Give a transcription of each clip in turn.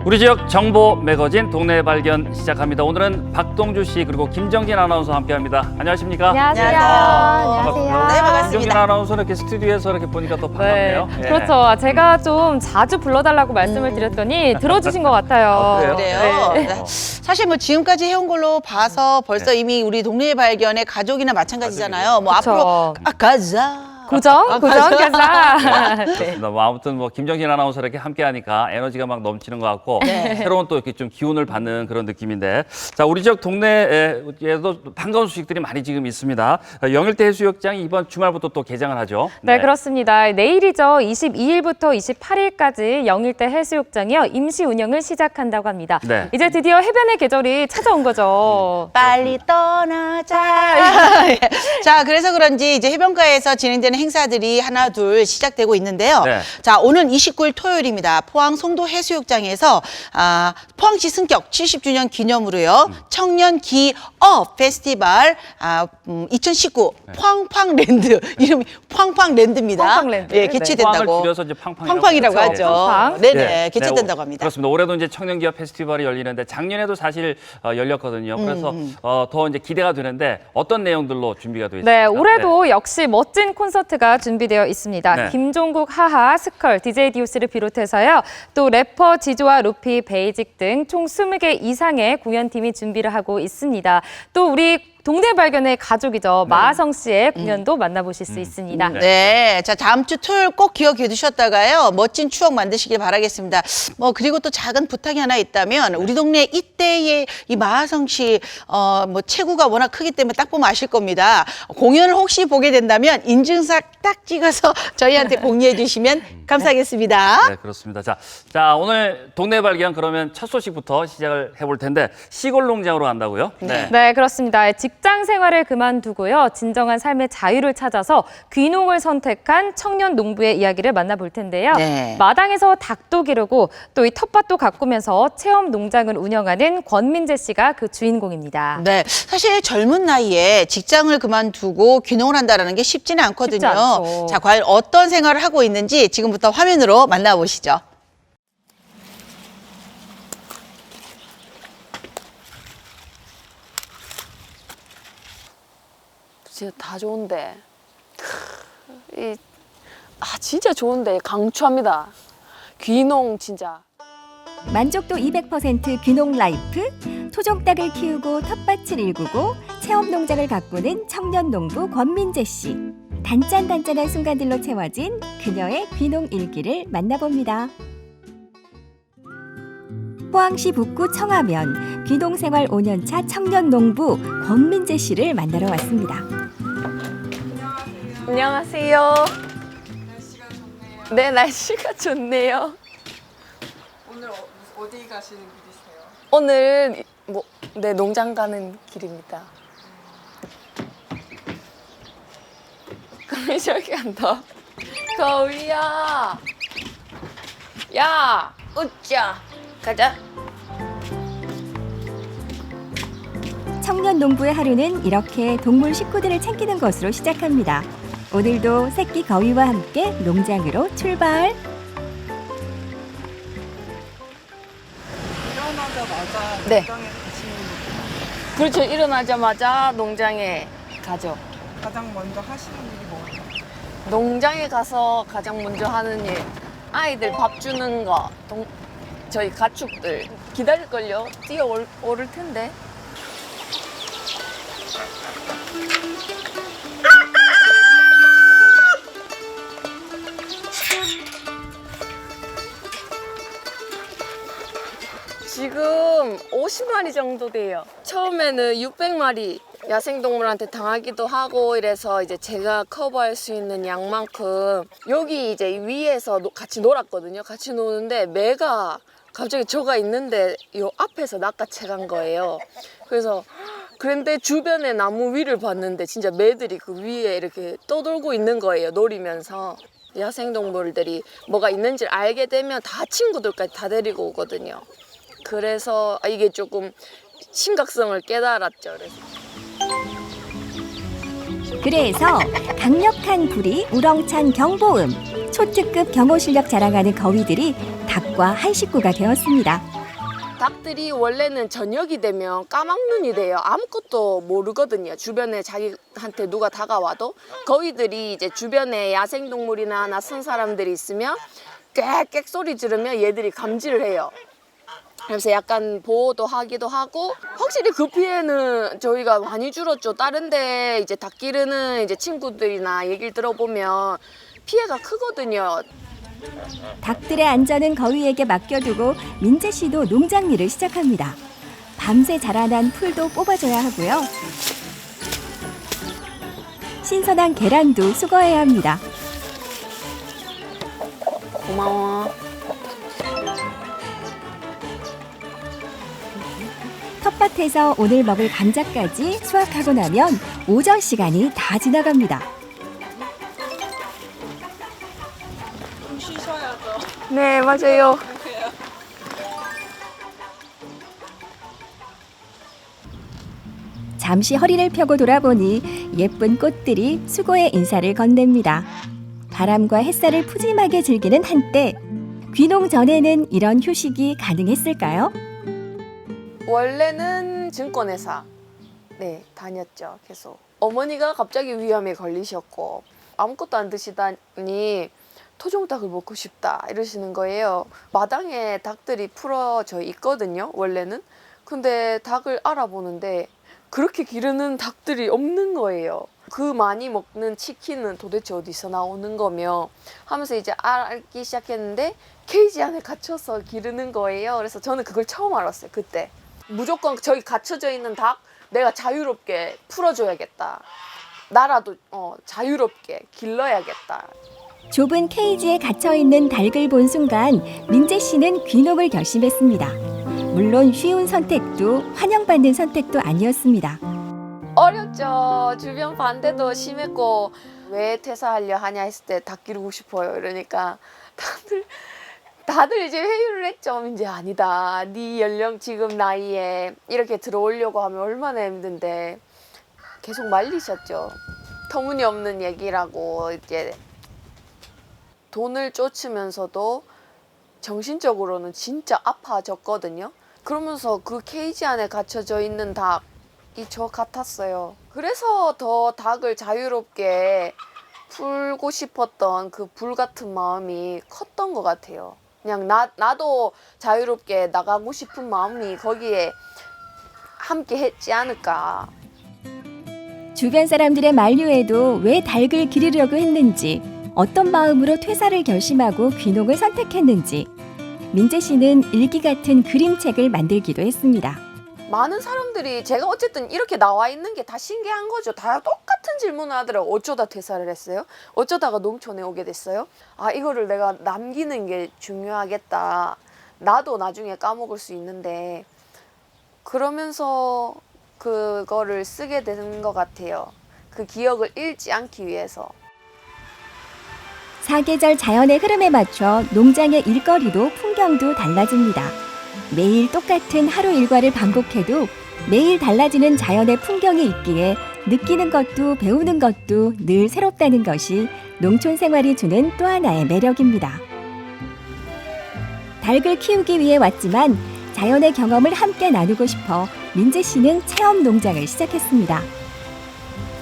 우리 지역 정보 매거진 동네 발견 시작합니다. 오늘은 박동주 씨 그리고 김정진 아나운서와 함께합니다. 안녕하십니까? 안녕하세요. 반갑습니다. 네, 반갑습니다. 김정진 아나운서는 이렇게 스튜디오에서 이렇게 보니까 또 반갑네요. 네, 그렇죠. 제가 좀 자주 불러달라고 말씀을 드렸더니 들어주신 것 같아요. 그래요? 네. 네. 사실 뭐 지금까지 해온 걸로 봐서 벌써 이미 우리 동네 발견의 가족이나 마찬가지잖아요. 뭐 그쵸. 앞으로 가자. 고정 가자. 네. 그렇습니다. 뭐 아무튼 뭐 김정진 아나운서 이렇게 함께하니까 에너지가 막 넘치는 것 같고 네. 새로운 또 이렇게 좀 기운을 받는 그런 느낌인데, 자 우리 지역 동네에도 반가운 소식들이 많이 지금 있습니다. 영일대 해수욕장이 이번 주말부터 또 개장을 하죠. 네, 그렇습니다. 내일이죠. 22일부터 28일까지 영일대 해수욕장이요 임시 운영을 시작한다고 합니다. 네. 이제 드디어 해변의 계절이 찾아온 거죠. 빨리 떠나자. 자, 그래서 그런지 이제 해변가에서 진행되는 행사들이 하나 둘 시작되고 있는데요. 네. 자, 오늘 29일 토요일입니다. 포항 송도 해수욕장에서 포항시 승격 70주년 기념으로요. 청년 기업 페스티벌 2019 팡팡랜드 이름이 팡팡랜드입니다. 팡팡랜드. 예, 개최된다고. 팡을 줄여서 이제 팡팡이라고 그렇죠. 하죠. 팡팡. 네네, 개최된다고 합니다. 그렇습니다. 올해도 이제 청년기업 페스티벌이 열리는데 작년에도 사실 열렸거든요. 그래서 더 이제 기대가 되는데 어떤 내용들로 준비가 되어 있습니까? 네, 올해도 역시 멋진 콘서트가 준비되어 있습니다. 네. 김종국, 하하, 스컬, DJ 디오스를 비롯해서요. 또 래퍼 지조와 루피, 베이직 등 총 20개 이상의 공연팀이 준비를 하고 있습니다. 또 우리 동네 발견의 가족이죠. 마하성 씨의 공연도 만나보실 수 있습니다. 네, 자 다음 주 토요일 꼭 기억해 두셨다가요 멋진 추억 만드시길 바라겠습니다. 뭐 그리고 또 작은 부탁이 하나 있다면 우리 동네 이때의 이 마하성 씨 뭐 체구가 워낙 크기 때문에 딱 보면 아실 겁니다. 공연을 혹시 보게 된다면 인증샷 딱 찍어서 저희한테 공유해 주시면 감사하겠습니다. 네, 그렇습니다. 자, 오늘 동네 발견 그러면 첫 소식부터 시작을 해볼 텐데 시골 농장으로 간다고요? 네, 그렇습니다. 직장 생활을 그만두고요. 진정한 삶의 자유를 찾아서 귀농을 선택한 청년 농부의 이야기를 만나볼 텐데요. 네. 마당에서 닭도 기르고 또 이 텃밭도 가꾸면서 체험 농장을 운영하는 권민재 씨가 그 주인공입니다. 네, 사실 젊은 나이에 직장을 그만두고 귀농을 한다는 게 쉽지는 않거든요. 쉽지 않죠. 자, 과연 어떤 생활을 하고 있는지 지금부터 화면으로 만나보시죠. 진짜 다 좋은데 진짜 좋은데 강추합니다. 귀농 진짜. 만족도 200% 귀농 라이프, 토종닭을 키우고 텃밭을 일구고 체험 농장을 가꾸는 청년 농부 권민재 씨. 단짠단짠한 순간들로 채워진 그녀의 귀농 일기를 만나봅니다. 포항시 북구 청하면 귀농 생활 5년차 청년 농부 권민재 씨를 만나러 왔습니다. 안녕하세요. 날씨가 좋네요. 네, 날씨가 좋네요. 오늘 어디 가시는 길이세요? 오늘 네, 농장 가는 길입니다. 그럼 저기 간다. 거위야. 야, 웃자. 가자. 청년 농부의 하루는 이렇게 동물 식구들을 챙기는 것으로 시작합니다. 오늘도 새끼 거위와 함께 농장으로 출발. 일어나자마자 네. 농장에 가시는 그렇죠. 일어나자마자 농장에 가죠. 가장 먼저 하시는 일이 뭐예요? 농장에 가서 가장 먼저 하는 일, 아이들 밥 주는 거, 저희 가축들 기다릴걸요? 뛰어오를 텐데. 지금 50마리 정도 돼요. 처음에는 600마리 야생동물한테 당하기도 하고 이래서 이제 제가 커버할 수 있는 양만큼 여기 이제 위에서 같이 놀았거든요. 같이 노는데 매가 갑자기 저가 있는데 요 앞에서 낚아채간 거예요. 그래서 그런데 주변에 나무 위를 봤는데 진짜 매들이 그 위에 이렇게 떠돌고 있는 거예요. 노리면서. 야생동물들이 뭐가 있는지를 알게 되면 다 친구들까지 다 데리고 오거든요. 그래서 이게 조금 심각성을 깨달았죠. 그래서. 그래서 강력한 불이 우렁찬 경보음, 초특급 경호 실력 자랑하는 거위들이 닭과 한 식구가 되었습니다. 닭들이 원래는 저녁이 되면 까막눈이 돼요. 아무것도 모르거든요. 주변에 자기한테 누가 다가와도. 거위들이 이제 주변에 야생동물이나 낯선 사람들이 있으면 꽥꽥 소리 지르면 얘들이 감지를 해요. 그래서 약간 보호도 하기도 하고, 확실히 그 피해는 저희가 많이 줄었죠. 다른 데 이제 닭 기르는 이제 친구들이나 얘기를 들어보면 피해가 크거든요. 닭들의 안전은 거위에게 맡겨두고 민재 씨도 농장 일을 시작합니다. 밤새 자라난 풀도 뽑아줘야 하고요. 신선한 계란도 수거해야 합니다. 고마워. 텃밭에서 오늘 먹을 감자까지 수확하고 나면 오전 시간이 다 지나갑니다. 좀 쉬셔야죠. 네, 맞아요. 잠시 허리를 펴고 돌아보니 예쁜 꽃들이 수고의 인사를 건넵니다. 바람과 햇살을 푸짐하게 즐기는 한때, 귀농 전에는 이런 휴식이 가능했을까요? 원래는 증권회사 다녔죠. 계속. 어머니가 갑자기 위암에 걸리셨고 아무것도 안 드시다니 토종닭을 먹고 싶다 이러시는 거예요. 마당에 닭들이 풀어져 있거든요. 원래는. 근데 닭을 알아보는데 그렇게 기르는 닭들이 없는 거예요. 그 많이 먹는 치킨은 도대체 어디서 나오는 거며 하면서 이제 알기 시작했는데 케이지 안에 갇혀서 기르는 거예요. 그래서 저는 그걸 처음 알았어요. 그때. 무조건 저기 갇혀져 있는 닭 내가 자유롭게 풀어줘야겠다. 나라도 자유롭게 길러야겠다. 좁은 케이지에 갇혀있는 닭을 본 순간 민재 씨는 귀농을 결심했습니다. 물론 쉬운 선택도 환영받는 선택도 아니었습니다. 어렵죠. 주변 반대도 심했고 왜 퇴사하려 하냐 했을 때 닭 기르고 싶어요. 이러니까 다들 이제 회유를 했죠. 이제 아니다. 네 연령 지금 나이에 이렇게 들어오려고 하면 얼마나 힘든데 계속 말리셨죠. 터무니없는 얘기라고 이제 돈을 쫓으면서도 정신적으로는 진짜 아파졌거든요. 그러면서 그 케이지 안에 갇혀져 있는 닭이 저 같았어요. 그래서 더 닭을 자유롭게 풀고 싶었던 그 불같은 마음이 컸던 것 같아요. 그냥 나도 자유롭게 나가고 싶은 마음이 거기에 함께 했지 않을까. 주변 사람들의 만류에도 왜 닭을 기르려고 했는지, 어떤 마음으로 퇴사를 결심하고 귀농을 선택했는지, 민재 씨는 일기 같은 그림책을 만들기도 했습니다. 많은 사람들이 제가 어쨌든 이렇게 나와 있는 게 다 신기한 거죠. 다 똑같은 질문을 하더라고요. 어쩌다 퇴사를 했어요? 어쩌다가 농촌에 오게 됐어요? 아, 이거를 내가 남기는 게 중요하겠다. 나도 나중에 까먹을 수 있는데 그러면서 그거를 쓰게 되는 것 같아요. 그 기억을 잃지 않기 위해서. 사계절 자연의 흐름에 맞춰 농장의 일거리도 풍경도 달라집니다. 매일 똑같은 하루 일과를 반복해도 매일 달라지는 자연의 풍경이 있기에 느끼는 것도 배우는 것도 늘 새롭다는 것이 농촌 생활이 주는 또 하나의 매력입니다. 닭을 키우기 위해 왔지만 자연의 경험을 함께 나누고 싶어 민재 씨는 체험 농장을 시작했습니다.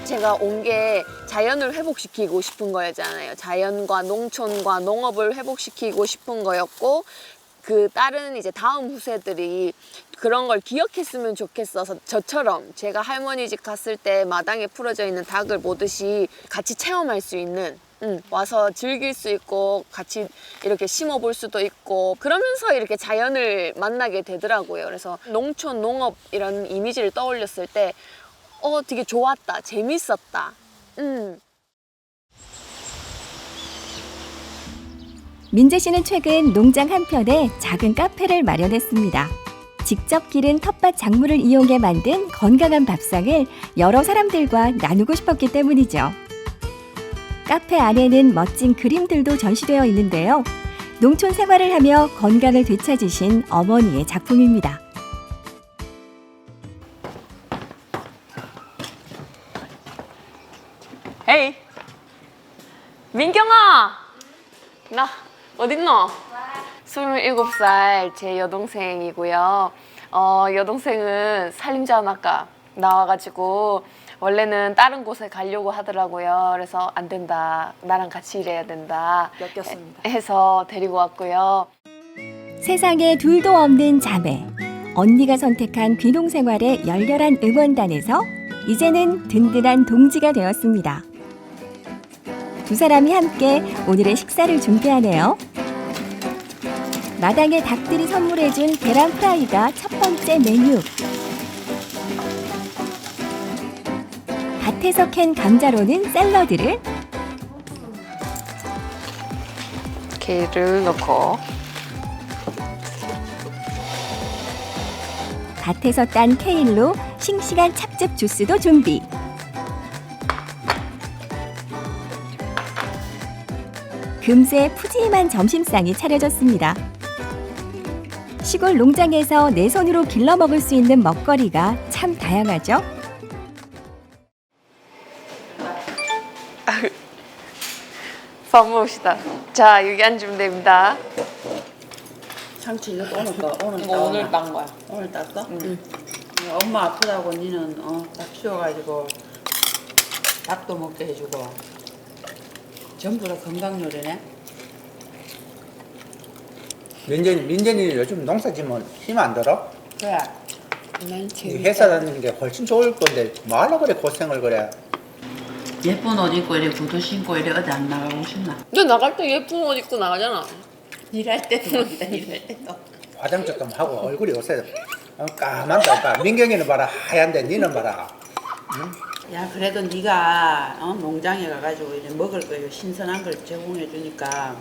제가 온 게 자연을 회복시키고 싶은 거였잖아요. 자연과 농촌과 농업을 회복시키고 싶은 거였고 그 다른 이제 다음 후세들이 그런 걸 기억했으면 좋겠어서 저처럼 제가 할머니 집 갔을 때 마당에 풀어져 있는 닭을 보듯이 같이 체험할 수 있는 와서 즐길 수 있고 같이 이렇게 심어볼 수도 있고 그러면서 이렇게 자연을 만나게 되더라고요. 그래서 농촌, 농업 이런 이미지를 떠올렸을 때 되게 좋았다, 재밌었다. 민재 씨는 최근 농장 한편에 작은 카페를 마련했습니다. 직접 기른 텃밭 작물을 이용해 만든 건강한 밥상을 여러 사람들과 나누고 싶었기 때문이죠. 카페 안에는 멋진 그림들도 전시되어 있는데요. 농촌 생활을 하며 건강을 되찾으신 어머니의 작품입니다. 민경아! 나 어딨노? 27살 제 여동생이고요. 여동생은 산림자원학과 나와가지고 원래는 다른 곳에 가려고 하더라고요. 그래서 안 된다. 나랑 같이 일해야 된다. 엮였습니다. 해서 데리고 왔고요. 세상에 둘도 없는 자매. 언니가 선택한 귀농 생활의 열렬한 응원단에서 이제는 든든한 동지가 되었습니다. 두 사람이 함께 오늘의 식사를 준비하네요. 마당에 닭들이 선물해준 계란 프라이가 첫 번째 메뉴. 밭에서 캔 감자로는 샐러드를, 게를 넣고 밭에서 딴 케일로 싱싱한 찹즙 주스도 준비. 금세 푸짐한 점심상이 차려졌습니다. 시골 농장에서 내 손으로 길러 먹을 수 있는 먹거리가 참 다양하죠. 밥 먹읍시다. 자, 여기 앉으면 됩니다. 상추 이것도 오늘 거 오늘 이거 오늘 딴 거야. 오늘 땄어? 응. 엄마 아프다고 니는 닭 키워가지고 닭도 먹게 해주고 전부 다 건강 요리네. 민전이 요즘 농사 지면 힘 안 들어? 그래. 이 회사 다니는 게 훨씬 좋을 건데 뭐하러 그래 고생을 그래. 예쁜 옷 입고 이래 구두 신고 이래 어디 안 나가고 싶나? 너 나갈 때 예쁜 옷 입고 나가잖아. 일할 때도 어디다 일할 때도. 화장 좀 하고 얼굴이 요새 까만다. 봐. 민경이는 봐라 하얀데 니는 봐라. 야 그래도 네가 농장에 가가지고 이래 먹을 거 신선한 걸 제공해 주니까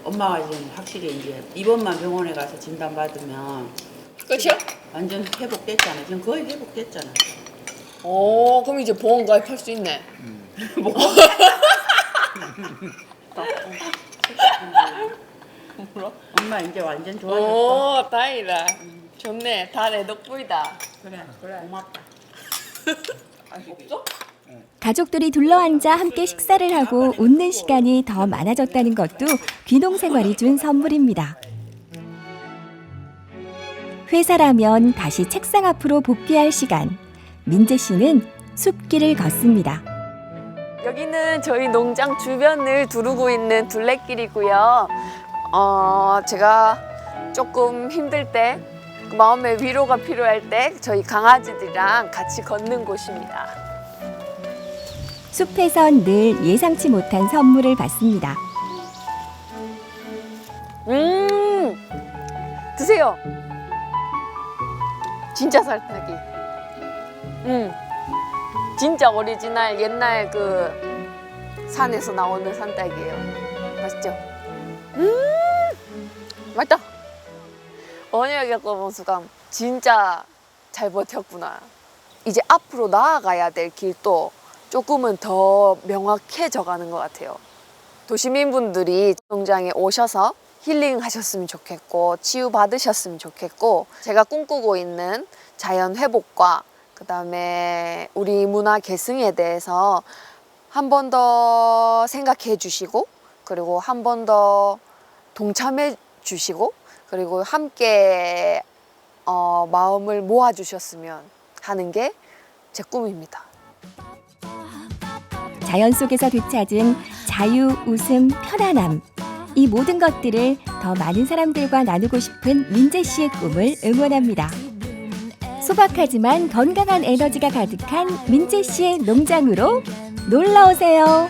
엄마가 지금 확실히 이제 이번만 병원에 가서 진단 받으면 끝이야? 완전 회복됐잖아. 지금 거의 회복됐잖아. 그럼 이제 보험 가입할 수 있네. 엄마 이제 완전 좋아졌어. 다행이다. 좋네. 다 내 덕분이다. 그래 고맙다. 없어? 가족들이 둘러앉아 함께 식사를 하고 웃는 시간이 더 많아졌다는 것도 귀농 생활이 준 선물입니다. 회사라면 다시 책상 앞으로 복귀할 시간. 민재 씨는 숲길을 걷습니다. 여기는 저희 농장 주변을 두르고 있는 둘레길이고요. 제가 조금 힘들 때, 마음의 위로가 필요할 때 저희 강아지들이랑 같이 걷는 곳입니다. 숲에선 늘 예상치 못한 선물을 받습니다. 드세요. 진짜 살타기. 진짜 오리지널 옛날 그 산에서 나오는 산딸기예요. 맛있죠? 맛있다. 언니가 겪어본 수감 진짜 잘 버텼구나. 이제 앞으로 나아가야 될 길도 조금은 더 명확해져 가는 것 같아요. 도시민분들이 농장에 오셔서 힐링하셨으면 좋겠고 치유받으셨으면 좋겠고 제가 꿈꾸고 있는 자연 회복과 그다음에 우리 문화 계승에 대해서 한 번 더 생각해 주시고 그리고 한 번 더 동참해 주시고 그리고 함께 마음을 모아 주셨으면 하는 게 제 꿈입니다. 자연 속에서 되찾은 자유, 웃음, 편안함. 이 모든 것들을 더 많은 사람들과 나누고 싶은 민재 씨의 꿈을 응원합니다. 소박하지만 건강한 에너지가 가득한 민재 씨의 농장으로 놀러 오세요.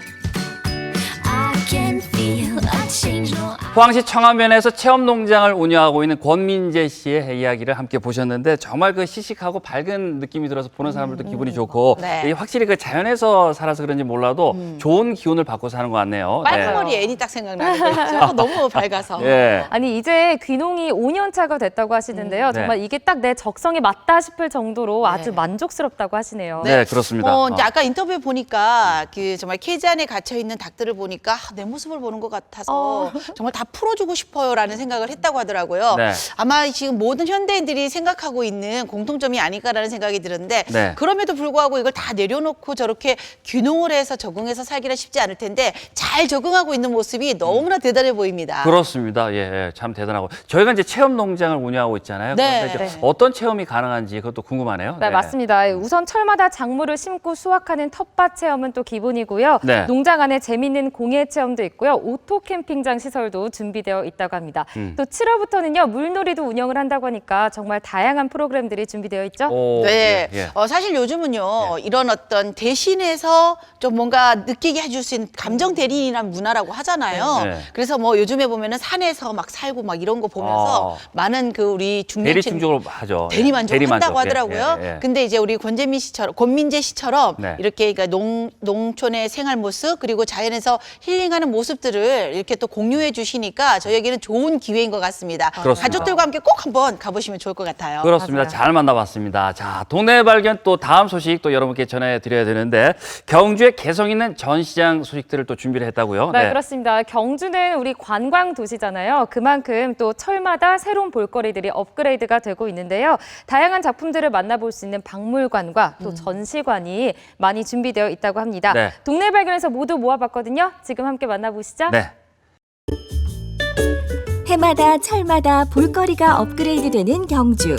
포항시 청암면에서 체험 농장을 운영하고 있는 권민재 씨의 이야기를 함께 보셨는데 정말 그 시식하고 밝은 느낌이 들어서 보는 사람들도 기분이 좋고 네. 이 확실히 그 자연에서 살아서 그런지 몰라도 좋은 기운을 받고 사는 것 같네요. 빨간 머리 애니 딱 생각나는 거 있죠. 너무 밝아서. 예. 아니 이제 귀농이 5년 차가 됐다고 하시는데요. 정말 이게 딱 내 적성에 맞다 싶을 정도로 아주 만족스럽다고 하시네요. 네, 그렇습니다. 이제 아까 인터뷰 보니까 그 정말 케이지 안에 갇혀 있는 닭들을 보니까 내 모습을 보는 것 같아서 정말 다 풀어주고 싶어요라는 생각을 했다고 하더라고요. 네. 아마 지금 모든 현대인들이 생각하고 있는 공통점이 아닐까라는 생각이 드는데 네. 그럼에도 불구하고 이걸 다 내려놓고 저렇게 귀농을 해서 적응해서 살기는 쉽지 않을 텐데 잘 적응하고 있는 모습이 너무나 대단해 보입니다. 그렇습니다. 예, 예, 참 대단하고 저희가 이제 체험 농장을 운영하고 있잖아요. 네. 그런데 이제 네. 어떤 체험이 가능한지 그것도 궁금하네요. 네, 맞습니다. 우선 철마다 작물을 심고 수확하는 텃밭 체험은 또 기본이고요. 네. 농장 안에 재밌는 공예 체험도 있고요. 오토 캠핑장 시설도 준비되어 있다고 합니다. 또 7월부터는요, 물놀이도 운영을 한다고 하니까 정말 다양한 프로그램들이 준비되어 있죠. 오, 네. 예, 예. 사실 요즘은요, 이런 어떤 대신해서 좀 뭔가 느끼게 해줄 수 있는 감정 대리인이라는 문화라고 하잖아요. 네. 그래서 뭐 요즘에 보면은 산에서 막 살고 막 이런 거 보면서 많은 그 우리 중년층 대리충족으로 하죠. 예. 대리만족을 한다고 예, 하더라고요. 예, 예. 근데 이제 우리 권민재 씨처럼 네. 이렇게 그러니까 농촌의 생활 모습 그리고 자연에서 힐링하는 모습들을 이렇게 또 공유해 주시니까 저희에게는 좋은 기회인 것 같습니다. 그렇습니다. 가족들과 함께 꼭 한번 가보시면 좋을 것 같아요. 그렇습니다. 맞아요. 잘 만나봤습니다. 자, 동네 발견 또 다음 소식 또 여러분께 전해드려야 되는데 경주에 개성 있는 전시장 소식들을 또 준비를 했다고요. 네, 그렇습니다. 경주는 우리 관광 도시잖아요. 그만큼 또 철마다 새로운 볼거리들이 업그레이드가 되고 있는데요. 다양한 작품들을 만나볼 수 있는 박물관과 또 전시관이 많이 준비되어 있다고 합니다. 네. 동네 발견에서 모두 모아봤거든요. 지금 함께 만나보시죠. 네. 해마다 철마다 볼거리가 업그레이드되는 경주.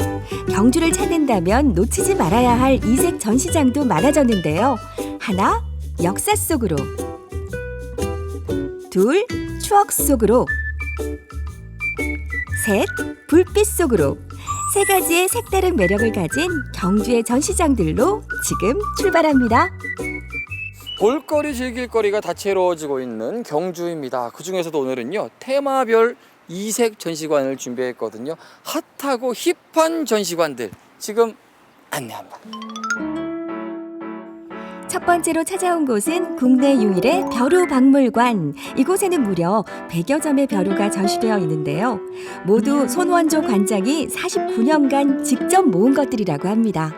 경주를 찾는다면 놓치지 말아야 할 이색 전시장도 많아졌는데요. 하나, 역사 속으로. 둘, 추억 속으로. 셋, 불빛 속으로. 세 가지의 색다른 매력을 가진 경주의 전시장들로 지금 출발합니다. 볼거리 즐길거리가 다채로워지고 있는 경주입니다. 그중에서도 오늘은요 테마별 이색 전시관을 준비했거든요. 핫하고 힙한 전시관들 지금 안내합니다. 첫 번째로 찾아온 곳은 국내 유일의 벼루 박물관. 이곳에는 무려 100여 점의 벼루가 전시되어 있는데요. 모두 손원조 관장이 49년간 직접 모은 것들이라고 합니다.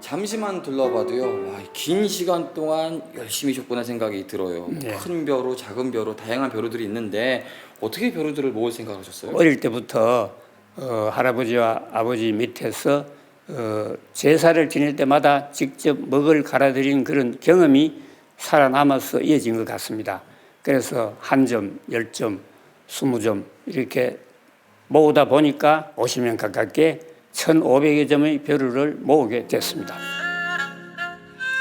잠시만 둘러봐도요 와, 긴 시간 동안 열심히 셨구나 생각이 들어요. 큰 벼루, 작은 벼루, 다양한 벼루들이 있는데 어떻게 벼루들을 모을 생각하셨어요? 어릴 때부터 할아버지와 아버지 밑에서 제사를 지낼 때마다 직접 먹을 갈아들인 그런 경험이 살아남아서 이어진 것 같습니다. 그래서 1점, 10점, 20점 이렇게 모으다 보니까 50년 가깝게 1,500여 점의 벼루를 모으게 됐습니다.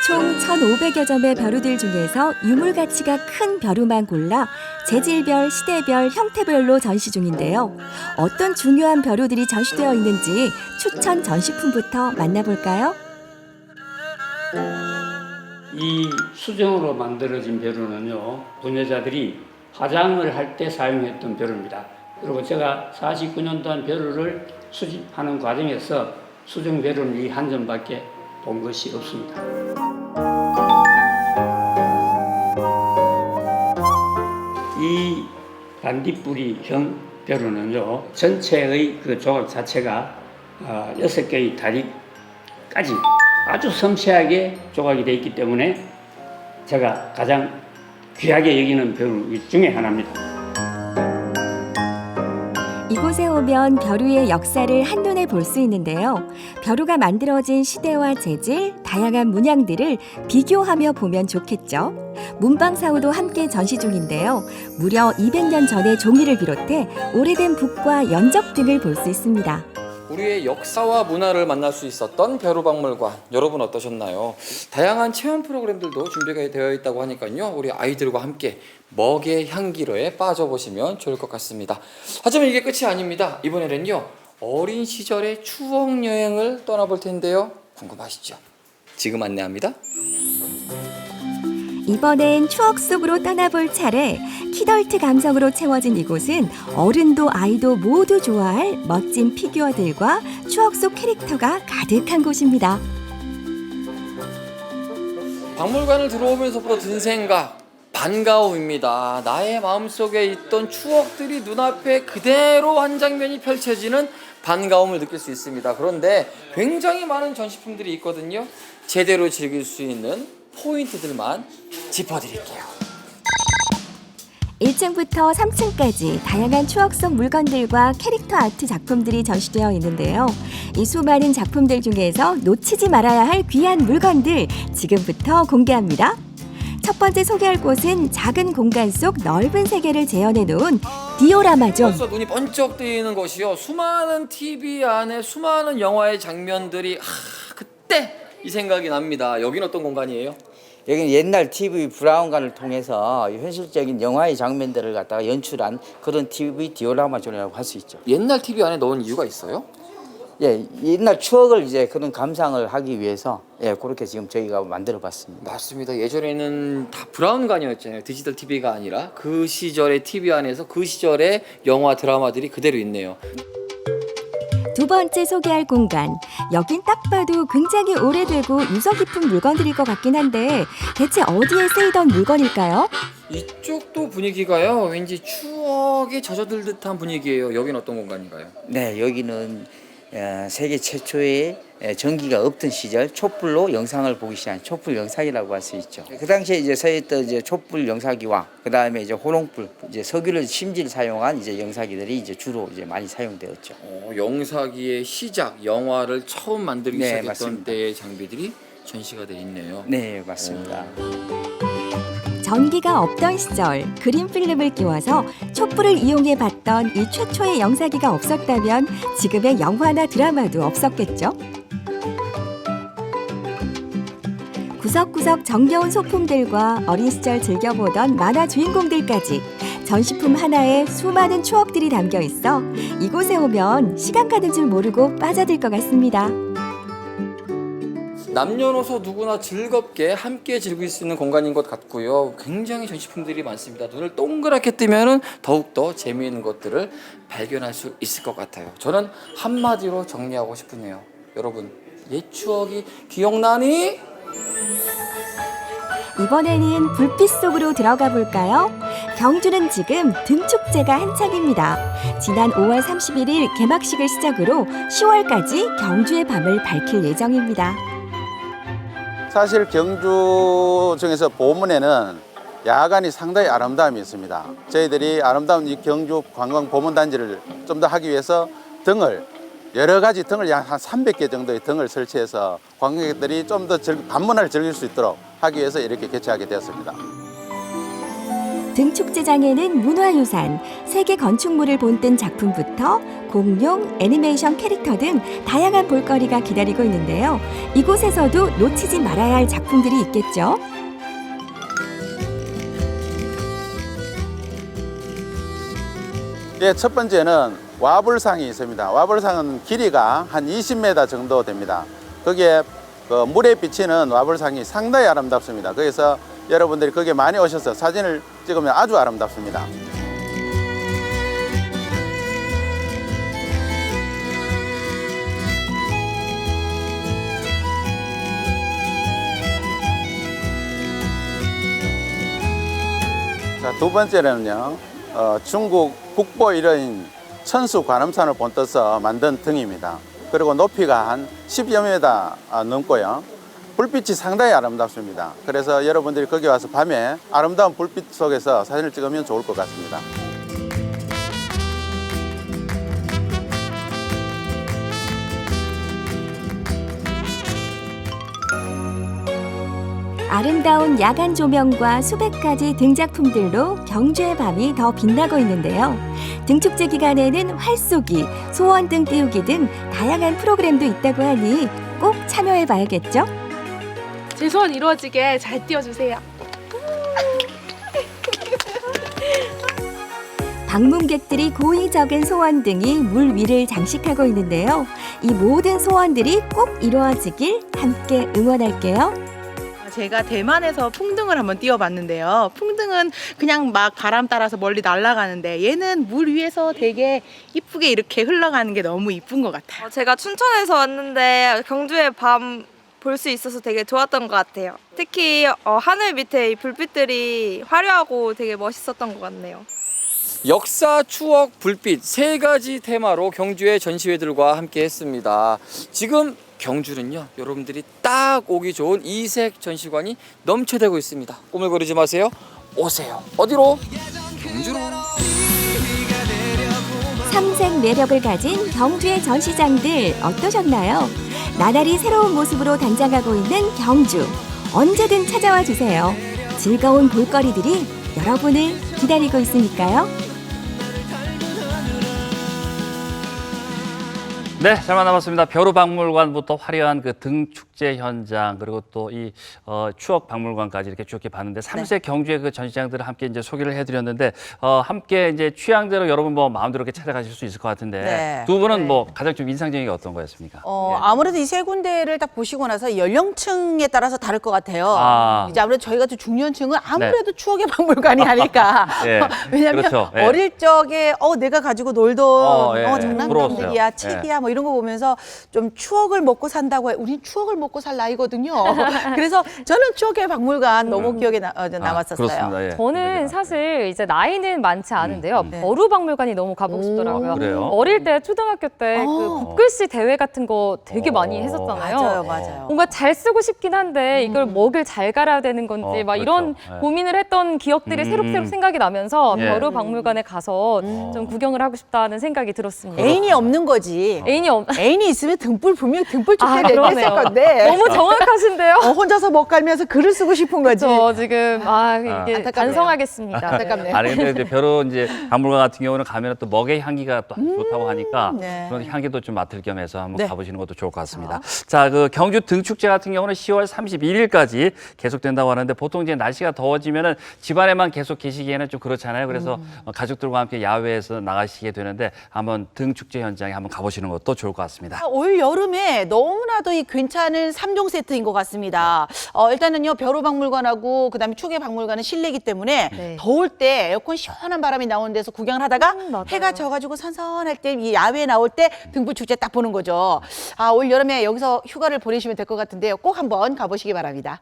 총 1,500여 점의 벼루들 중에서 유물 가치가 큰 벼루만 골라 재질별, 시대별, 형태별로 전시 중인데요. 어떤 중요한 벼루들이 전시되어 있는지 추천 전시품부터 만나볼까요? 이 수정으로 만들어진 벼루는요, 부녀자들이 화장을 할 때 사용했던 벼루입니다. 그리고 제가 49년 동안 벼루를 수집하는 과정에서 수정 벼루는 이 한 점밖에 본 것이 없습니다. 이 반딧불이형 벼루는요, 전체의 그 조각 자체가 6개의 다리까지 아주 섬세하게 조각이 되어 있기 때문에 제가 가장 귀하게 여기는 벼루 중에 하나입니다. 이곳에 오면 벼루의 역사를 한눈에 볼 수 있는데요. 벼루가 만들어진 시대와 재질, 다양한 문양들을 비교하며 보면 좋겠죠. 문방사우도 함께 전시 중인데요. 무려 200년 전의 종이를 비롯해 오래된 북과 연적 등을 볼 수 있습니다. 우리의 역사와 문화를 만날 수 있었던 벼루박물관 여러분 어떠셨나요? 다양한 체험 프로그램들도 준비가 되어 있다고 하니까요 우리 아이들과 함께 먹의 향기로에 빠져보시면 좋을 것 같습니다. 하지만 이게 끝이 아닙니다. 이번에는요 어린 시절의 추억 여행을 떠나볼 텐데요 궁금하시죠? 지금 안내합니다. 이번엔 추억 속으로 떠나볼 차례. 키덜트 감성으로 채워진 이곳은 어른도 아이도 모두 좋아할 멋진 피규어들과 추억 속 캐릭터가 가득한 곳입니다. 박물관을 들어오면서부터 든 생각 반가움입니다. 나의 마음속에 있던 추억들이 눈앞에 그대로 한 장면이 펼쳐지는 반가움을 느낄 수 있습니다. 그런데 굉장히 많은 전시품들이 있거든요. 제대로 즐길 수 있는 포인트들만 짚어드릴게요. 1층부터 3층까지 다양한 추억 속 물건들과 캐릭터 아트 작품들이 전시되어 있는데요. 이 수많은 작품들 중에서 놓치지 말아야 할 귀한 물건들 지금부터 공개합니다. 첫 번째 소개할 곳은 작은 공간 속 넓은 세계를 재현해 놓은 디오라마죠. 벌써 눈이 번쩍 뜨이는 것이요. 수많은 TV 안에 수많은 영화의 장면들이 그때 이 생각이 납니다. 여긴 어떤 공간이에요? 여기는 옛날 TV 브라운관을 통해서 현실적인 영화의 장면들을 갖다가 연출한 그런 TV 디오라마존이라고 할 수 있죠. 옛날 TV 안에 넣은 이유가 있어요? 예, 옛날 추억을 이제 그런 감상을 하기 위해서 그렇게 지금 저희가 만들어봤습니다. 맞습니다. 예전에는 다 브라운관이었잖아요. 디지털 TV가 아니라 그 시절의 TV 안에서 그 시절의 영화 드라마들이 그대로 있네요. 두 번째 소개할 공간. 여긴 딱 봐도 굉장히 오래되고 유서 깊은 물건들일 것 같긴 한데 대체 어디에 쓰이던 물건일까요? 이쪽도 분위기가요. 왠지 추억에 젖어들 듯한 분위기예요. 여긴 어떤 공간인가요? 네, 여기는 세계 최초의 전기가 없던 시절 촛불로 영상을 보기 시작한 촛불 영상이라고 할 수 있죠. 그 당시에 이제 서있던 이제 촛불 영상기와 그 다음에 이제 호롱불, 이제 석유를 심지를 사용한 이제 영상기들이 이제 주로 이제 많이 사용되었죠. 영상기의 시작, 영화를 처음 만들기 네, 시작했던 맞습니다. 때의 장비들이 전시가 돼 있네요. 네, 맞습니다. 전기가 없던 시절 그린 필름을 끼워서 촛불을 이용해 봤던 이 최초의 영상기가 없었다면 지금의 영화나 드라마도 없었겠죠. 구석구석 정겨운 소품들과 어린 시절 즐겨보던 만화 주인공들까지 전시품 하나에 수많은 추억들이 담겨 있어 이곳에 오면 시간 가는 줄 모르고 빠져들 것 같습니다. 남녀노소 누구나 즐겁게 함께 즐길 수 있는 공간인 것 같고요. 굉장히 전시품들이 많습니다. 눈을 동그랗게 뜨면은 더욱더 재미있는 것들을 발견할 수 있을 것 같아요. 저는 한마디로 정리하고 싶으네요. 여러분, 옛 추억이 기억나니? 이번에는 불빛 속으로 들어가 볼까요? 경주는 지금 등축제가 한창입니다. 지난 5월 31일 개막식을 시작으로 10월까지 경주의 밤을 밝힐 예정입니다. 사실 경주 중에서 보문에는 야간이 상당히 아름다움이 있습니다. 저희들이 아름다운 이 경주 관광 보문단지를 좀 더 하기 위해서 여러 가지 등을 한 300개 정도의 등을 설치해서 관광객들이 좀 더 밤문화를 즐길 수 있도록 하기 위해서 이렇게 개최하게 되었습니다. 등축제장에는 문화유산, 세계 건축물을 본뜬 작품부터 공룡, 애니메이션 캐릭터 등 다양한 볼거리가 기다리고 있는데요. 이곳에서도 놓치지 말아야 할 작품들이 있겠죠. 예, 첫 번째는 와불상이 있습니다. 와불상은 길이가 한 20m 정도 됩니다. 거기에 그 물에 비치는 와불상이 상당히 아름답습니다. 그래서 여러분들이 거기에 많이 오셔서 사진을 찍으면 아주 아름답습니다. 자, 두 번째는요, 중국 국보 1호인 천수 관음산을 본떠서 만든 등입니다. 그리고 높이가 한 10여 m 넘고요. 불빛이 상당히 아름답습니다. 그래서 여러분들이 거기 와서 밤에 아름다운 불빛 속에서 사진을 찍으면 좋을 것 같습니다. 아름다운 야간 조명과 수백 가지 등작품들로 경주의 밤이 더 빛나고 있는데요. 등축제 기간에는 활쏘기, 소원등 띄우기 등 다양한 프로그램도 있다고 하니 꼭 참여해봐야겠죠? 제 소원 이루어지게 잘 띄워주세요. 방문객들이 고이 적은 소원등이 물 위를 장식하고 있는데요. 이 모든 소원들이 꼭 이루어지길 함께 응원할게요. 제가 대만에서 풍등을 한번 띄워봤는데요. 풍등은 그냥 막 바람 따라서 멀리 날아가는데 얘는 물 위에서 되게 이쁘게 이렇게 흘러가는 게 너무 이쁜 것 같아요. 제가 춘천에서 왔는데 경주의 밤 볼 수 있어서 되게 좋았던 것 같아요. 특히 하늘 밑에 이 불빛들이 화려하고 되게 멋있었던 것 같네요. 역사, 추억, 불빛 세 가지 테마로 경주의 전시회들과 함께 했습니다. 지금 경주는요, 여러분들이 딱 오기 좋은 이색 전시관이 넘쳐대고 있습니다. 꼬물거리지 마세요. 오세요. 어디로? 경주로. 삼색 매력을 가진 경주의 전시장들 어떠셨나요? 나날이 새로운 모습으로 단장하고 있는 경주. 언제든 찾아와 주세요. 즐거운 볼거리들이 여러분을 기다리고 있으니까요. 네, 잘 만나봤습니다. 벼루박물관부터 화려한 그 등축제 현장 그리고 또 이 추억 박물관까지 이렇게 쭉 봤는데 삼색 경주의 그 전시장들을 함께 이제 소개를 해드렸는데 함께 이제 취향대로 여러분 뭐 마음대로 이렇게 찾아가실 수 있을 것 같은데 네. 두 분은 뭐 가장 좀 인상적인 게 어떤 거였습니까? 아무래도 이 세 군데를 딱 보시고 나서 연령층에 따라서 다를 것 같아요. 이제 아무래도 저희 같은 중년층은 아무래도 추억의 박물관이 아닐까. 예. 왜냐하면 그렇죠. 예. 어릴 적에 내가 가지고 놀던 예. 장난감들이야, 부러웠어요. 책이야 뭐 이런 거 보면서 좀 추억을 먹고 산다고 우린 추억을 먹고 살 나이거든요. 그래서 저는 추억의 박물관 너무 기억에 남았었어요. 그렇습니다. 예. 저는 사실 이제 나이는 많지 않은데요. 벼루박물관이 너무 가보고 싶더라고요. 그래요? 어릴 때 초등학교 때 그 붓글씨 대회 같은 거 되게 많이 했었잖아요. 맞아요. 뭔가 잘 쓰고 싶긴 한데 이걸 먹을 잘 갈아야 되는 건지 막 그렇죠. 이런 예. 고민을 했던 기억들이 새록새록 생각이 나면서 예. 벼루박물관에 가서 좀 구경을 하고 싶다는 생각이 들었습니다. 애인이 없는 거지. 애인이 있으면 등불 분명 등불 축제를 그러네요. 했을 건데. 너무 정확하신데요. 혼자서 못 갈면서 글을 쓰고 싶은 거지. 저 지금 이게 안타깝네요. 반성하겠습니다. 안타깝네요. 아니 근데 이제 벼루 이제 박물관 같은 경우는 가면 또 먹의 향기가 또 아주 좋다고 하니까 네. 그런 향기도 좀 맡을 겸해서 한번 네. 가보시는 것도 좋을 것 같습니다. 자, 그 경주 등축제 같은 경우는 10월 31일까지 계속된다고 하는데 보통 이제 날씨가 더워지면은 집안에만 계속 계시기에는 좀 그렇잖아요. 그래서 가족들과 함께 야외에서 나가시게 되는데 한번 등축제 현장에 한번 가보시는 것도 좋을 것 같습니다. 올 여름에 너무나도 이 괜찮은 3종 세트인 것 같습니다. 일단은요, 벼루박물관하고 그다음에 추억의 박물관은 실내이기 때문에 더울 때 에어컨 시원한 바람이 나오는 데서 구경을 하다가 해가 져가지고 선선할 때 이 야외에 나올 때 등불 축제 딱 보는 거죠. 올 여름에 여기서 휴가를 보내시면 될 것 같은데요. 꼭 한번 가보시기 바랍니다.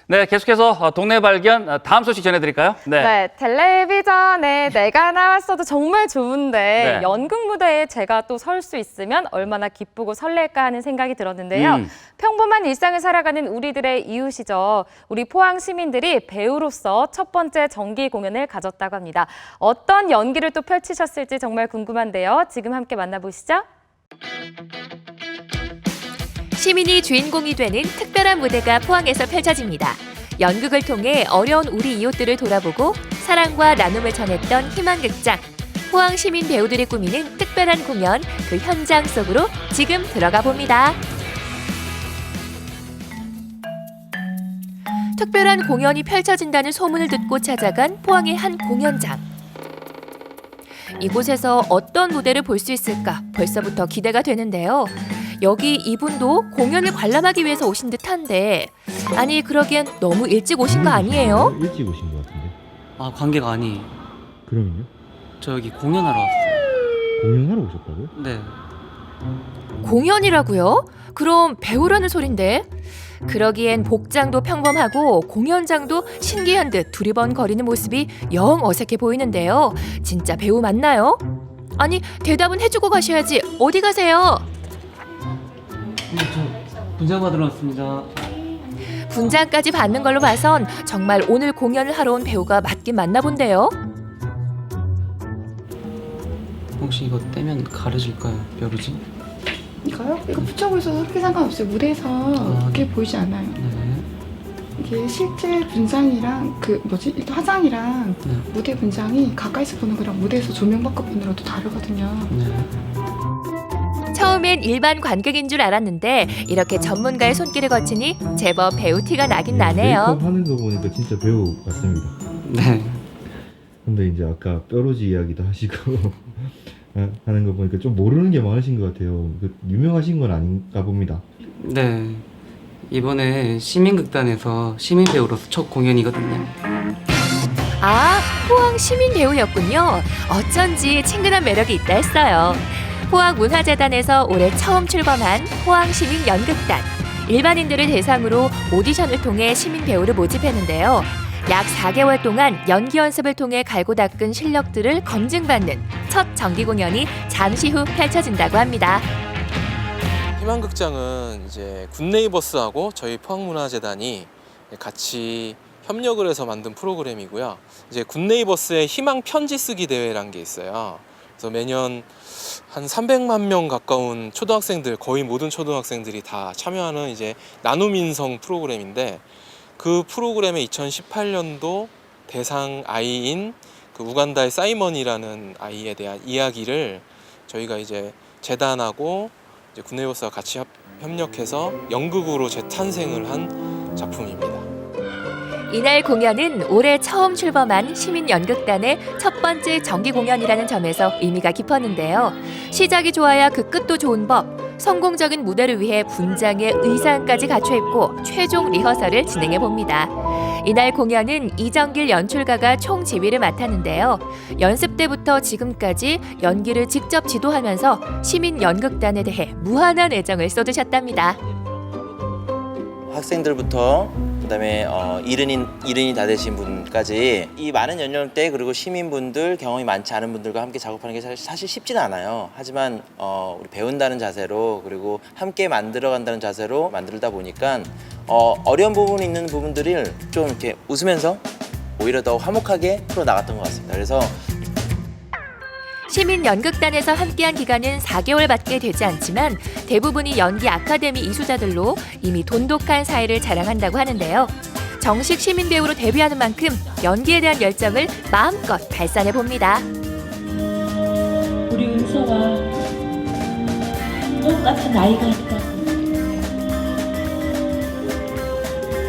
네, 계속해서 동네 발견 다음 소식 전해드릴까요? 네, 텔레비전에 내가 나왔어도 정말 좋은데 네. 연극 무대에 제가 또 설 수 있으면 얼마나 기쁘고 설렐까 하는 생각이 들었는데요. 평범한 일상을 살아가는 우리들의 이웃이죠. 우리 포항 시민들이 배우로서 첫 번째 정기 공연을 가졌다고 합니다. 어떤 연기를 또 펼치셨을지 정말 궁금한데요. 지금 함께 만나보시죠. 시민이 주인공이 되는 특별한 무대가 포항에서 펼쳐집니다. 연극을 통해 어려운 우리 이웃들을 돌아보고 사랑과 나눔을 전했던 희망극장. 포항 시민 배우들이 꾸미는 특별한 공연, 그 현장 속으로 지금 들어가 봅니다. 특별한 공연이 펼쳐진다는 소문을 듣고 찾아간 포항의 한 공연장. 이곳에서 어떤 무대를 볼 수 있을까 벌써부터 기대가 되는데요. 여기 이분도 공연을 관람하기 위해서 오신 듯한데 아니 그러기엔 너무 일찍 오신 거 아니에요? 일찍 오신 것 같은데. 관계가 아니에요. 그러면요? 저 여기 공연하러 왔어요. 공연하러 오셨다고요? 네. 공연이라고요? 그럼 배우라는 소린데? 그러기엔 복장도 평범하고 공연장도 신기한 듯 두리번거리는 모습이 영 어색해 보이는데요. 진짜 배우 맞나요? 아니 대답은 해주고 가셔야지. 어디 가세요? 저 분장 받으러 왔습니다. 분장까지 받는 걸로 봐선 정말 오늘 공연을 하러 온 배우가 맞긴 맞나 본데요. 혹시 이거 떼면 가려질까요, 벼루지? 이거요? 이거 붙여고 있어서 그렇게 상관없어요. 무대에서 그렇게 보이지 않아요. 네. 이게 실제 분장이랑 일단 화장이랑 무대 분장이 가까이서 보는 거랑 무대에서 조명 바꿔 보는 거랑 또 다르거든요. 처음엔 일반 관객인 줄 알았는데 이렇게 전문가의 손길을 거치니 제법 배우 티가 나긴 나네요. 메이크업 하는 거 보니까 진짜 배우 같습니다. 네. 근데 이제 아까 뼈로지 이야기도 하시고 하는 거 보니까 좀 모르는 게 많으신 것 같아요. 유명하신 건 아닌가 봅니다. 네. 이번에 시민극단에서 시민 배우로서 첫 공연이거든요. 아, 포항 시민 배우였군요. 어쩐지 친근한 매력이 있다 했어요. 포항문화재단에서 올해 처음 출범한 포항시민 연극단. 일반인들을 대상으로 오디션을 통해 시민 배우를 모집했는데요. 약 4개월 동안 연기 연습을 통해 갈고 닦은 실력들을 검증받는 첫 정기 공연이 잠시 후 펼쳐진다고 합니다. 희망극장은 이제 굿네이버스하고 저희 포항문화재단이 같이 협력을 해서 만든 프로그램이고요. 이제 굿네이버스의 희망 편지 쓰기 대회라는 게 있어요. 그래서 매년 한 300만 명 가까운 초등학생들, 거의 모든 초등학생들이 다 참여하는 이제 나눔 인성 프로그램인데, 그 프로그램의 2018년도 대상 아이인 그 우간다의 사이먼이라는 아이에 대한 이야기를 저희가 이제 재단하고 이제 굿네이버스와 같이 협력해서 연극으로 재탄생을 한 작품입니다. 이날 공연은 올해 처음 출범한 시민연극단의 첫 번째 정기 공연이라는 점에서 의미가 깊었는데요. 시작이 좋아야 그 끝도 좋은 법, 성공적인 무대를 위해 분장에 의상까지 갖춰 입고 최종 리허설을 진행해 봅니다. 이날 공연은 이정길 연출가가 총 지휘를 맡았는데요. 연습 때부터 지금까지 연기를 직접 지도하면서 시민연극단에 대해 무한한 애정을 쏟으셨답니다. 학생들부터 그다음에 이른이 다 되신 분까지 이 많은 연령대 그리고 시민분들, 경험이 많지 않은 분들과 함께 작업하는 게 사실 쉽지는 않아요. 하지만 우리 배운다는 자세로, 그리고 함께 만들어간다는 자세로 만들다 보니까 어려운 부분이 있는 부분들을 좀 이렇게 웃으면서 오히려 더 화목하게 풀어 나갔던 것 같습니다. 그래서 시민연극단에서 함께한 기간은 4개월밖에 되지 않지만 대부분이 연기 아카데미 이수자들로 이미 돈독한 사이를 자랑한다고 하는데요. 정식 시민 배우로 데뷔하는 만큼 연기에 대한 열정을 마음껏 발산해 봅니다. 우리 은서와 똑같은 아이가 있다.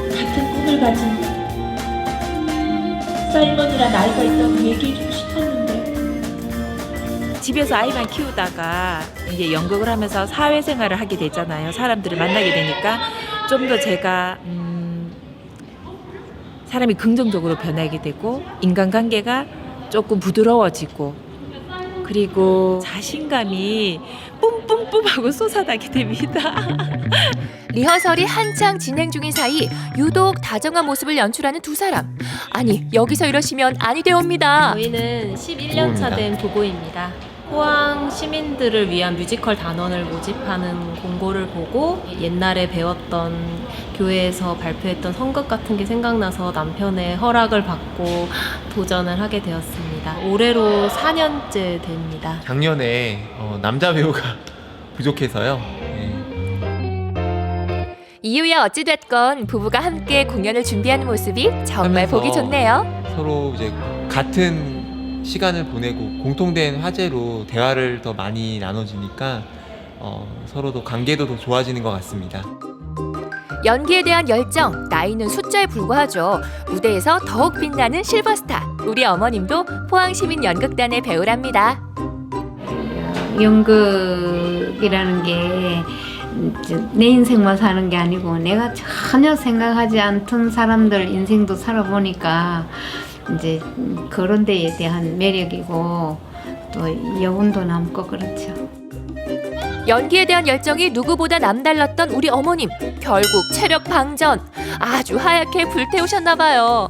같은 꿈을 가진 사이먼이란 아이가 있다고 얘기해주고 싶었는데, 집에서 아이만 키우다가 이제 연극을 하면서 사회생활을 하게 되잖아요. 사람들을 만나게 되니까 좀 더 제가 사람이 긍정적으로 변하게 되고, 인간관계가 조금 부드러워지고, 그리고 자신감이 뿜뿜뿜하고 솟아나게 됩니다. 리허설이 한창 진행 중인 사이 유독 다정한 모습을 연출하는 두 사람. 아니, 여기서 이러시면 아니 되옵니다. 저희는 11년 차 된 부부입니다. 포항 시민들을 위한 뮤지컬 단원을 모집하는 공고를 보고 옛날에 배웠던 교회에서 발표했던 선극 같은 게 생각나서 남편의 허락을 받고 도전을 하게 되었습니다. 올해로 4년째 됩니다. 작년에 남자 배우가 부족해서요. 이유야 어찌됐건 부부가 함께 공연을 준비하는 모습이 정말 보기 좋네요. 서로 이제 같은 시간을 보내고 공통된 화제로 대화를 더 많이 나눠주니까 서로도 관계도 더 좋아지는 것 같습니다. 연기에 대한 열정, 나이는 숫자에 불과하죠. 무대에서 더욱 빛나는 실버스타. 우리 어머님도 포항시민연극단의 배우랍니다. 연극이라는 게 내 인생만 사는 게 아니고 내가 전혀 생각하지 않던 사람들 인생도 살아보니까 이제 그런 데에 대한 매력이고 또 여운도 남고 그렇죠. 연기에 대한 열정이 누구보다 남달랐던 우리 어머님. 결국 체력 방전. 아주 하얗게 불태우셨나 봐요.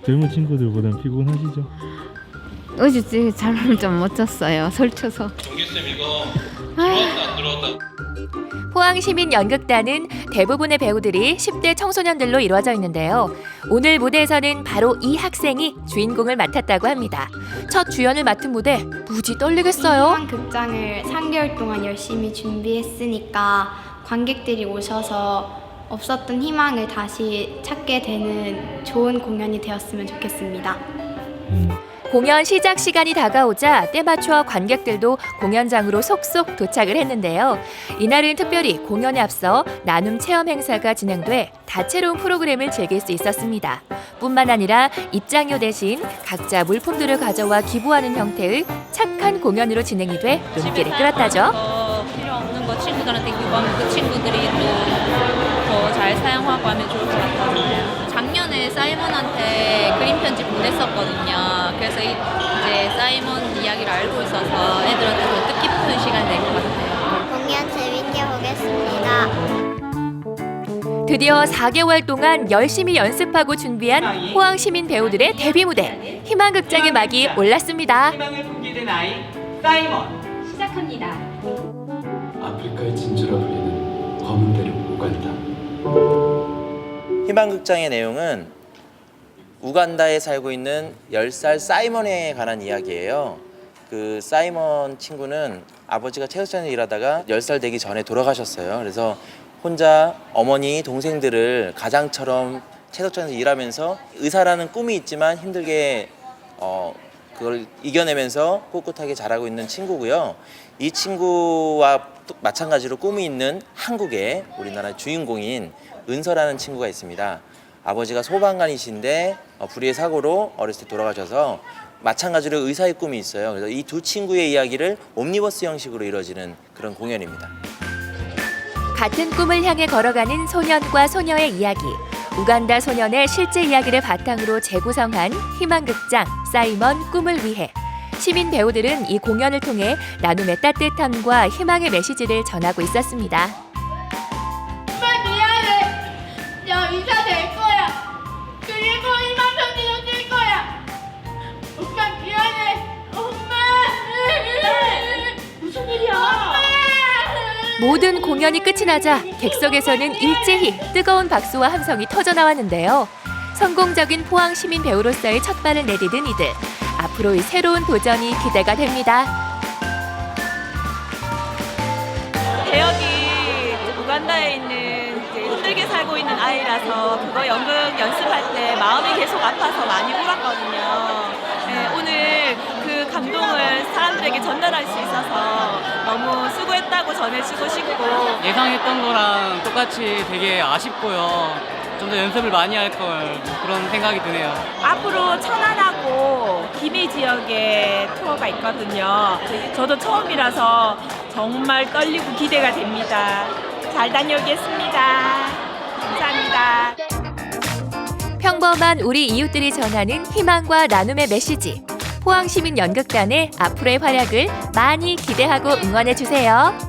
젊은 친구들보다는 피곤하시죠? 어제 잠을 좀 못 잤어요. 설쳐서. 정규쌤 이거 들어왔다 안 들어왔다. 포항시민연극단은 대부분의 배우들이 10대 청소년들로 이루어져 있는데요. 오늘 무대에서는 바로 이 학생이 주인공을 맡았다고 합니다. 첫 주연을 맡은 무대 무지 떨리겠어요? 극장을 3개월 동안 열심히 준비했으니까 관객들이 오셔서 없었던 희망을 다시 찾게 되는 좋은 공연이 되었으면 좋겠습니다. 공연 시작 시간이 다가오자 때맞춰 관객들도 공연장으로 속속 도착을 했는데요. 이날은 특별히 공연에 앞서 나눔 체험 행사가 진행돼 다채로운 프로그램을 즐길 수 있었습니다. 뿐만 아니라 입장료 대신 각자 물품들을 가져와 기부하는 형태의 착한 공연으로 진행이 돼 눈길을 끌었다죠. 필요 없는 거 친구들한테 기부하면 그 친구들이 또 더 잘 사용하고 하면 좋을 것 같아요. 작년에 사이먼한테 그림 편지 보냈었거든요. 그래서 이제 사이먼 이야기를 알고 있어서 애들한테 더 뜻깊은 시간이 될 것 같아요. 공연 재밌게 보겠습니다. 드디어 4개월 동안 열심히 연습하고 준비한 포항 시민 배우들의 데뷔 무대 희망극장의 막이 올랐습니다. 희망을 품게 된 아이 사이먼 시작합니다. 아프리카의 진주라 불리는 검은 대륙 우간다. 희망극장의 내용은 우간다에 살고 있는 10살 사이먼에 관한 이야기예요. 그 사이먼 친구는 아버지가 채석장에서 일하다가 10살 되기 전에 돌아가셨어요. 그래서 혼자 어머니, 동생들을 가장처럼 채석장에서 일하면서 의사라는 꿈이 있지만 힘들게 그걸 이겨내면서 꿋꿋하게 자라고 있는 친구고요. 이 친구와 마찬가지로 꿈이 있는 한국의 우리나라 주인공인 은서라는 친구가 있습니다. 아버지가 소방관이신데 불의의 사고로 어렸을 때 돌아가셔서 마찬가지로 의사의 꿈이 있어요. 그래서 이 두 친구의 이야기를 옴니버스 형식으로 이루어지는 그런 공연입니다. 같은 꿈을 향해 걸어가는 소년과 소녀의 이야기. 우간다 소년의 실제 이야기를 바탕으로 재구성한 희망극장 사이먼 꿈을 위해 시민 배우들은 이 공연을 통해 나눔의 따뜻함과 희망의 메시지를 전하고 있었습니다. 정말 미안해. 야, 의사 될 거야. 그리고 희망 편지도 쓸 거야. 엄마 미안해. 엄마. 무슨 일이야? 엄마. 모든 공연이 끝이 나자 객석에서는 일제히 뜨거운 박수와 함성이 터져나왔는데요. 성공적인 포항 시민 배우로서의 첫 발을 내디딘 이들. 앞으로의 새로운 도전이 기대가 됩니다. 대역이 우간다에 있는 힘들게 살고 있는 아이라서 그거 연극 연습할 때 마음이 계속 아파서 많이 울었거든요. 네, 오늘 그 감동을 사람들에게 전달할 수 있어서 너무 수고했다고 전해주고 싶고 예상했던 거랑 똑같이 되게 아쉽고요. 좀 더 연습을 많이 할 걸 그런 생각이 드네요. 앞으로 천안하고 김해 지역에 투어가 있거든요. 저도 처음이라서 정말 떨리고 기대가 됩니다. 잘 다녀오겠습니다. 감사합니다. 평범한 우리 이웃들이 전하는 희망과 나눔의 메시지. 포항시민연극단의 앞으로의 활약을 많이 기대하고 응원해주세요.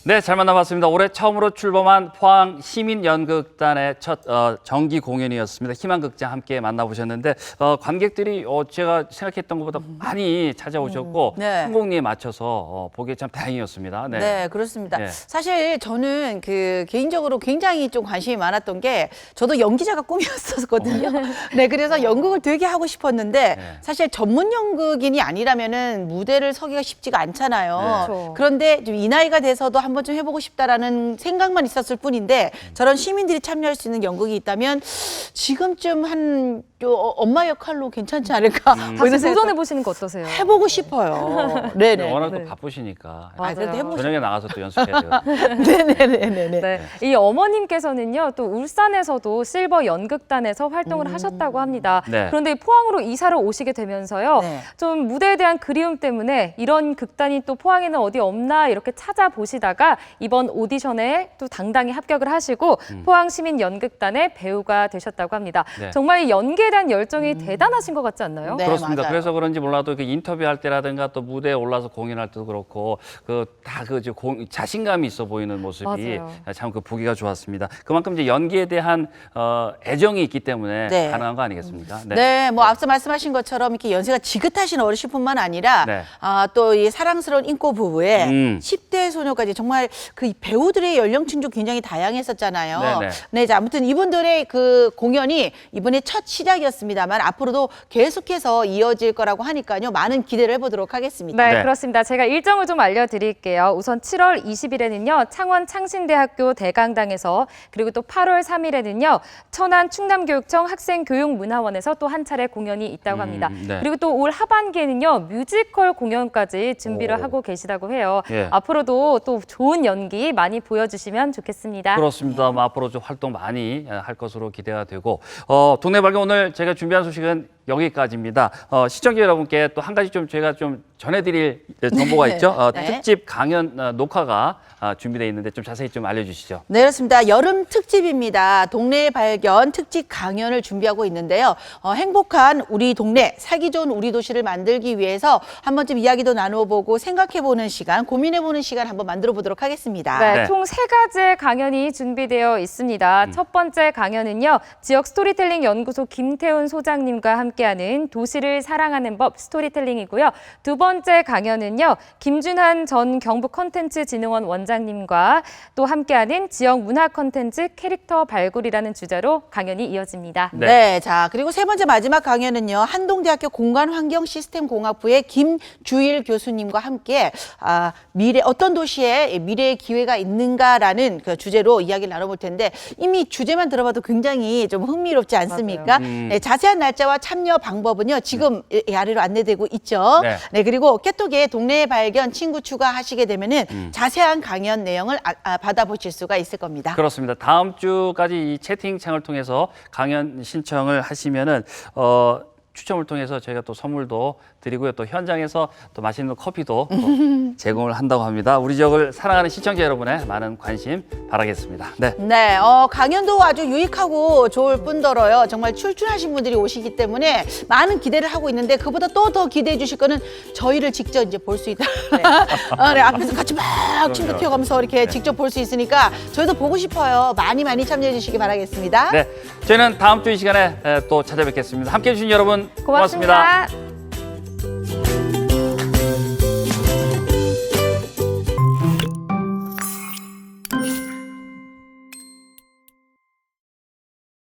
네, 잘 만나봤습니다. 올해 처음으로 출범한 포항 시민연극단의 첫 정기 공연이었습니다. 희망극장 함께 만나보셨는데 관객들이 제가 생각했던 것보다 많이 찾아오셨고 네. 성공리에 맞춰서 보기에 참 다행이었습니다. 네, 네, 그렇습니다. 네. 사실 저는 그 개인적으로 굉장히 좀 관심이 많았던 게 저도 연기자가 꿈이었었거든요. 네, 그래서 연극을 되게 하고 싶었는데 사실 전문 연극인이 아니라면은 무대를 서기가 쉽지가 않잖아요. 네. 그렇죠. 그런데 좀 이 나이가 돼서도 한번 좀 해보고 싶다라는 생각만 있었을 뿐인데 저런 시민들이 참여할 수 있는 연극이 있다면 지금쯤 한 엄마 역할로 괜찮지 않을까. 다시 도전해 보시는 거 어떠세요? 해보고 싶어요. 네네. 워낙 또 바쁘시니까 그래도 해보고 저녁에 나가서 또 연습해야 돼요. 네네네네. 네. 이 어머님께서는요, 또 울산에서도 실버 연극단에서 활동을 하셨다고 합니다. 네. 그런데 포항으로 이사를 오시게 되면서요, 네. 좀 무대에 대한 그리움 때문에 이런 극단이 또 포항에는 어디 없나 이렇게 찾아보시다가 이번 오디션에 또 당당히 합격을 하시고 포항시민연극단의 배우가 되셨다고 합니다. 네. 정말 이 연기에 대한 열정이 대단하신 것 같지 않나요? 네, 그렇습니다. 맞아요. 그래서 그런지 몰라도 그 인터뷰할 때라든가 또 무대에 올라서 공연할 때도 그렇고 자신감이 있어 보이는 모습이 맞아요. 참 보기가 좋았습니다. 그만큼 이제 연기에 대한 애정이 있기 때문에 네. 가능한 거 아니겠습니까? 네, 뭐 앞서 말씀하신 것처럼 이렇게 연세가 지긋하신 어르신뿐만 아니라 네. 또 이 사랑스러운 인꼬 부부의 10대 소녀까지 정말 그 배우들의 연령층도 굉장히 다양했었잖아요. 네네. 네, 이제 아무튼 이분들의 그 공연이 이번에 첫 시작이었습니다만 앞으로도 계속해서 이어질 거라고 하니까요. 많은 기대를 해보도록 하겠습니다. 네, 그렇습니다. 제가 일정을 좀 알려드릴게요. 우선 7월 20일에는요. 창원 창신대학교 대강당에서 그리고 또 8월 3일에는요. 천안 충남교육청 학생교육문화원에서 또 한 차례 공연이 있다고 합니다. 네. 그리고 또 올 하반기에는요. 뮤지컬 공연까지 준비를 오. 하고 계시다고 해요. 예. 앞으로도 또 좋은 연기 많이 보여주시면 좋겠습니다. 그렇습니다. 앞으로 좀 활동 많이 할 것으로 기대가 되고 동네 발견 오늘 제가 준비한 소식은 여기까지입니다. 시청자 여러분께 또 한 가지 좀 제가 좀 전해드릴 정보가 있죠. 네. 특집 강연 녹화가 준비되어 있는데 좀 자세히 좀 알려주시죠. 네, 그렇습니다. 여름 특집입니다. 동네 발견 특집 강연을 준비하고 있는데요. 행복한 우리 동네, 살기 좋은 우리 도시를 만들기 위해서 한 번쯤 이야기도 나눠보고 생각해보는 시간, 고민해보는 시간 한번 만들어 보도록 하겠습니다. 네, 총 3가지의 강연이 준비되어 있습니다. 첫 번째 강연은요, 지역 스토리텔링 연구소 김태훈 소장님과 함께하는 도시를 사랑하는 법 스토리텔링이고요. 두 번째 강연은요, 김준한 전 경북 컨텐츠진흥원 원장님과 또 함께하는 지역 문화 컨텐츠 캐릭터 발굴이라는 주제로 강연이 이어집니다. 네, 자 그리고 세 번째 마지막 강연은요, 한동대학교 공간환경시스템공학부의 김주일 교수님과 함께 미래 어떤 도시에 미래의 기회가 있는가라는 그 주제로 이야기를 나눠볼 텐데 이미 주제만 들어봐도 굉장히 좀 흥미롭지 않습니까? 네, 자세한 날짜와 참여 방법은요 지금 이 아래로 안내되고 있죠. 네, 그리고 깨톡에 동네 발견 친구 추가하시게 되면은 자세한 강연 내용을 받아보실 수가 있을 겁니다. 그렇습니다. 다음 주까지 이 채팅창을 통해서 강연 신청을 하시면은 추첨을 통해서 저희가 또 선물도 드리고요. 또 현장에서 또 맛있는 커피도 또 제공을 한다고 합니다. 우리 지역을 사랑하는 시청자 여러분의 많은 관심 바라겠습니다. 네. 네, 강연도 아주 유익하고 좋을 뿐더러요. 정말 출중하신 분들이 오시기 때문에 많은 기대를 하고 있는데 그보다 또 더 기대해 주실 거는 저희를 직접 이제 볼 수 있다. 네, 앞에서 같이 막 침도 튀어가면서 이렇게 직접 볼 수 있으니까 저희도 보고 싶어요. 많이 참여해 주시기 바라겠습니다. 네, 저희는 다음 주 이 시간에 또 찾아뵙겠습니다. 함께해 주신 여러분 고맙습니다.